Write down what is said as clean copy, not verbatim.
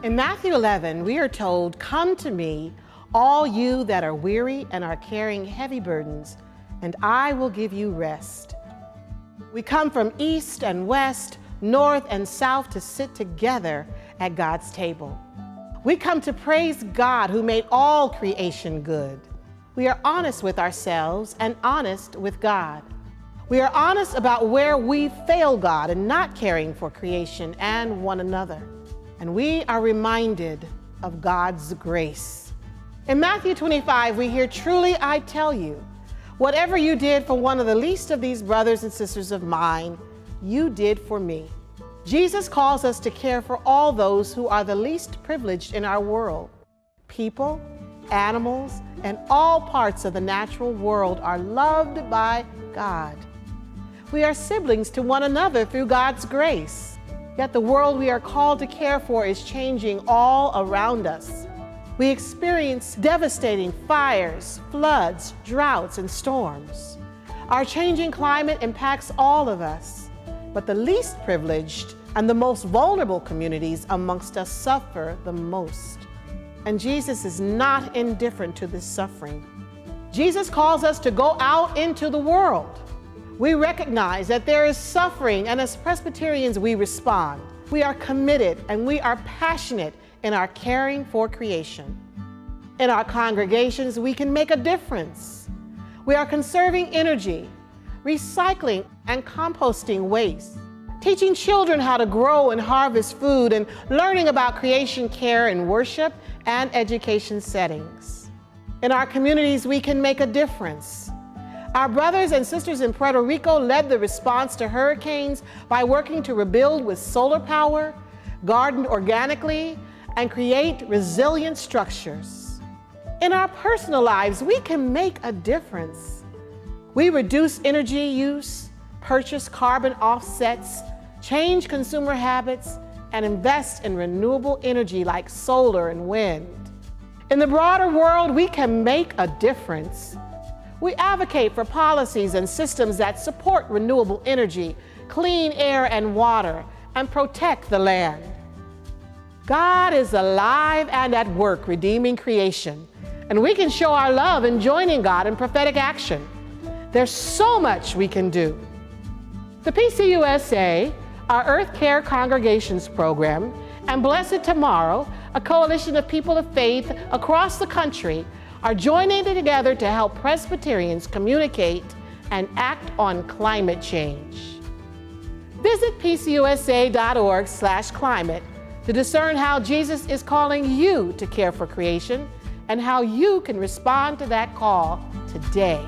In Matthew 11, we are told, "Come to me, all you that are weary and are carrying heavy burdens, and I will give you rest." We come from east and west, north and south to sit together at God's table. We come to praise God who made all creation good. We are honest with ourselves and honest with God. We are honest about where we fail God in not caring for creation and one another. And we are reminded of God's grace. In Matthew 25, we hear, "Truly I tell you, whatever you did for one of the least of these brothers and sisters of mine, you did for me." Jesus calls us to care for all those who are the least privileged in our world. People, animals, and all parts of the natural world are loved by God. We are siblings to one another through God's grace. Yet the world we are called to care for is changing all around us. We experience devastating fires, floods, droughts, and storms. Our changing climate impacts all of us, but the least privileged and the most vulnerable communities amongst us suffer the most. And Jesus is not indifferent to this suffering. Jesus calls us to go out into the world. We recognize that there is suffering, and as Presbyterians, we respond. We are committed and we are passionate in our caring for creation. In our congregations, we can make a difference. We are conserving energy, recycling and composting waste, teaching children how to grow and harvest food, and learning about creation care in worship and education settings. In our communities, we can make a difference. Our brothers and sisters in Puerto Rico led the response to hurricanes by working to rebuild with solar power, garden organically, and create resilient structures. In our personal lives, we can make a difference. We reduce energy use, purchase carbon offsets, change consumer habits, and invest in renewable energy like solar and wind. In the broader world, we can make a difference. We advocate for policies and systems that support renewable energy, clean air and water, and protect the land. God is alive and at work redeeming creation, and we can show our love in joining God in prophetic action. There's so much we can do. The U.S.A., our Earth Care Congregations program, and Blessed Tomorrow, a coalition of people of faith across the country, are joining together to help Presbyterians communicate and act on climate change. Visit peaceusa.org/climate to discern how Jesus is calling you to care for creation and how you can respond to that call today.